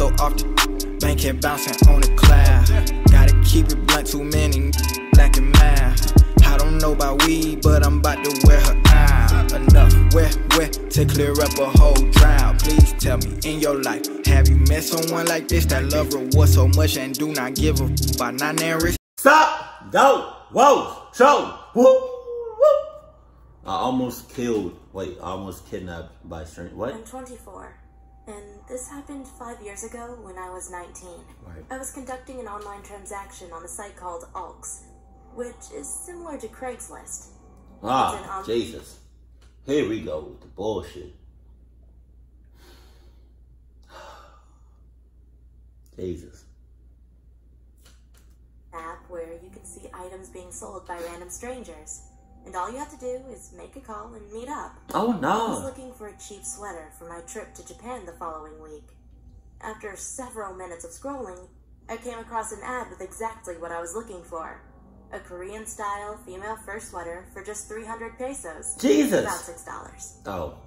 so often. Bank head bouncing on a cloud. Gotta keep it blunt, too many black and math. I don't know about weed, but I'm about to wear her out. Enough, where, to clear up a whole drought. Please tell me, in your life, have you met someone like this that love reward so much and do not give a about not and risk? Stop! Don't! Whoa! Show! Whoop! Whoop! I almost kidnapped by a stranger. What? I'm 24, and this happened 5 years ago when I was 19. Right. I was conducting an online transaction on a site called Alks, which is similar to Craigslist. Ah, Jesus. Here we go with the bullshit. Jesus. App where you can see items being sold by random strangers. And all you have to do is make a call and meet up. Oh no. I was looking for a cheap sweater for my trip to Japan the following week. After several minutes of scrolling, I came across an ad with exactly what I was looking for. A Korean-style female fur sweater for just 300 pesos. Jesus! About $6. Oh.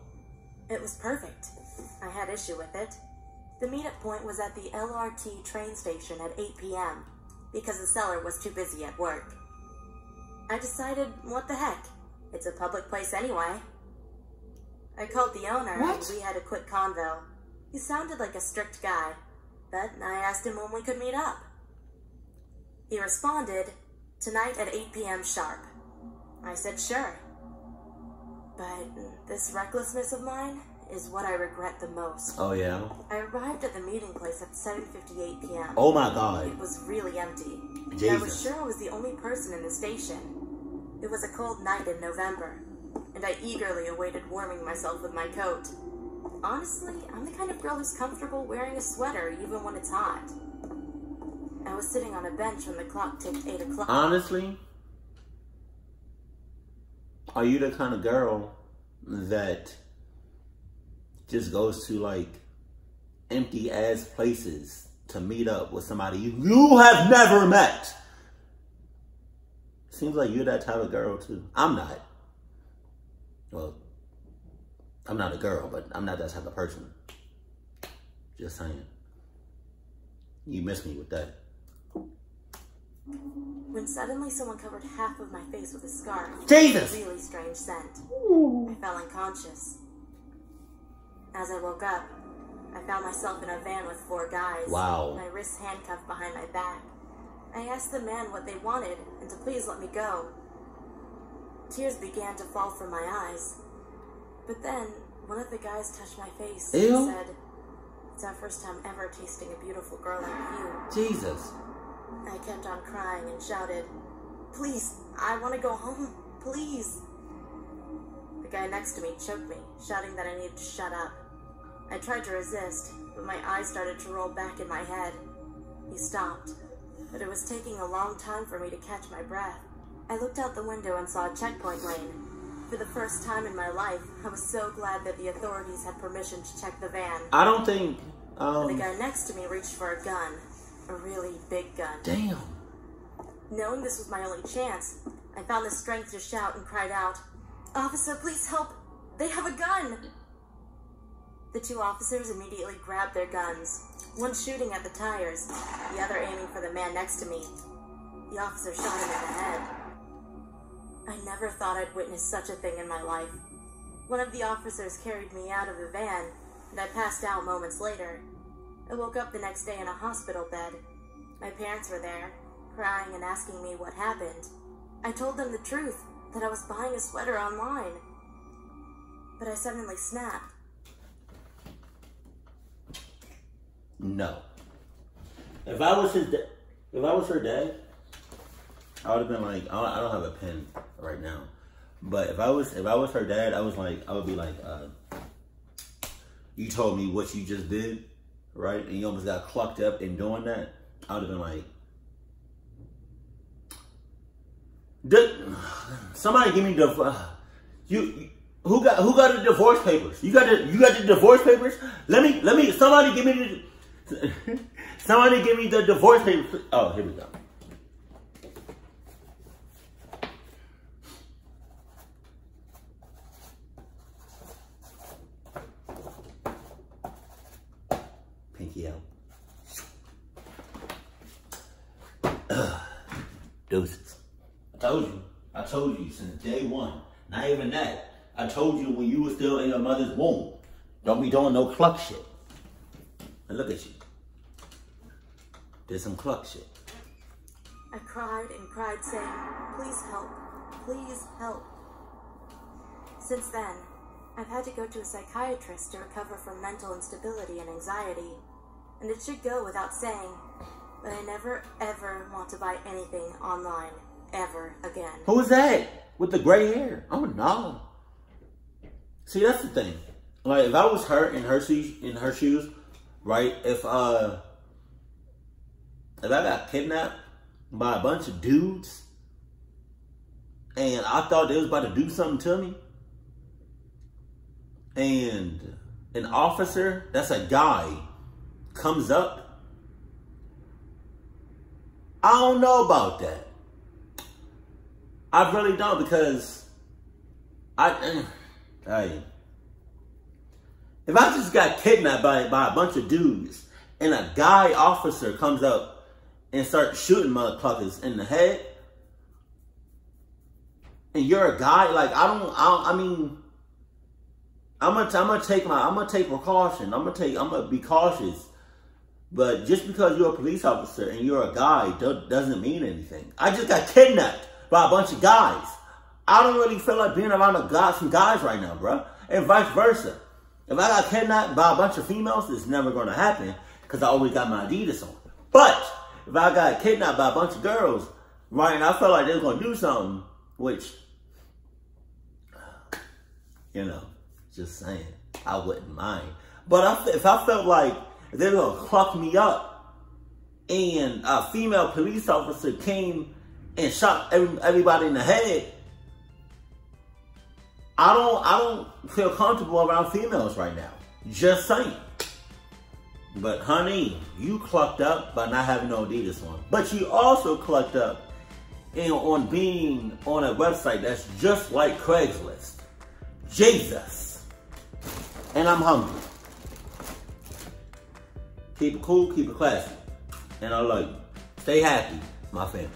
It was perfect. I had issue with it. The meetup point was at the LRT train station at 8 p.m. because the seller was too busy at work. I decided, what the heck? It's a public place anyway. I called the owner and we had a quick convo. He sounded like a strict guy, but I asked him when we could meet up. He responded, tonight at 8 p.m. sharp. I said sure. But this recklessness of mine is what I regret the most. Oh yeah? I arrived at the meeting place at 7:58 p.m. Oh my God. It was really empty. Jesus. I was sure I was the only person in the station. It was a cold night in November, and I eagerly awaited warming myself with my coat. Honestly, I'm the kind of girl who's comfortable wearing a sweater even when it's hot. I was sitting on a bench when the clock ticked 8 o'clock. Honestly, are you the kind of girl that just goes to like empty ass places to meet up with somebody you have never met? Seems like you're that type of girl too. I'm not. Well, I'm not a girl, but I'm not that type of person. Just saying. You missed me with that. When suddenly someone covered half of my face with a scarf. Jesus! A really strange scent. I fell unconscious. As I woke up, I found myself in a van with 4 guys. Wow. My wrists handcuffed behind my back. I asked the man what they wanted and to please let me go. Tears began to fall from my eyes. But then, one of the guys touched my face and said, "It's our first time ever tasting a beautiful girl like you." Jesus. I kept on crying and shouted, "Please, I want to go home, please." The guy next to me choked me, shouting that I needed to shut up. I tried to resist, but my eyes started to roll back in my head. He stopped, but it was taking a long time for me to catch my breath. I looked out the window and saw a checkpoint lane. For the first time in my life, I was so glad that the authorities had permission to check the van. I don't think, The guy next to me reached for a gun. A really big gun. Damn. Knowing this was my only chance, I found the strength to shout and cried out, "Officer, please help! They have a gun!" The 2 officers immediately grabbed their guns, one shooting at the tires, the other aiming for the man next to me. The officer shot him in the head. I never thought I'd witness such a thing in my life. One of the officers carried me out of the van, and I passed out moments later. I woke up the next day in a hospital bed. My parents were there, crying and asking me what happened. I told them the truth, that I was buying a sweater online. But I suddenly snapped. No. If I was her dad, I would have been like, I don't have a pen right now, but if I was her dad, I would be like, you told me what you just did, right? And you almost got clucked up in doing that. I would have been like, somebody give me the who got the divorce papers? You got the divorce papers? Somebody give me the divorce papers. Oh, here we go. Pinky out. Deuces. I told you. I told you since day one. Not even that. I told you when you were still in your mother's womb. Don't be doing no cluck shit. And look at you. Did some cluck shit. I cried and cried saying, please help, please help. Since then, I've had to go to a psychiatrist to recover from mental instability and anxiety. And it should go without saying, but I never ever want to buy anything online ever again. Who's that? With the gray hair? Oh no. See, that's the thing. Like, if I was her in her shoes, right? If I got kidnapped by a bunch of dudes and I thought they was about to do something to me, and an officer that's a guy comes up, I don't know about that. I really don't, because if I just got kidnapped by a bunch of dudes and a guy officer comes up and starts shooting motherfuckers in the head, and you're a guy, like, I mean, I'm gonna take precaution. I'm gonna be cautious. But just because you're a police officer and you're a guy doesn't mean anything. I just got kidnapped by a bunch of guys. I don't really feel like being around some guys right now, bro. And vice versa. If I got kidnapped by a bunch of females, it's never gonna happen because I always got my Adidas on. But if I got kidnapped by a bunch of girls, right, and I felt like they was gonna do something, which, you know, just saying, I wouldn't mind. But if I felt like they were gonna cluck me up, and a female police officer came and shot everybody in the head, I don't feel comfortable around females right now. Just saying. But honey, you clucked up by not having no Adidas on. But you also clucked up on being on a website that's just like Craigslist. Jesus. And I'm hungry. Keep it cool, keep it classy. And I love you. Stay happy, my family.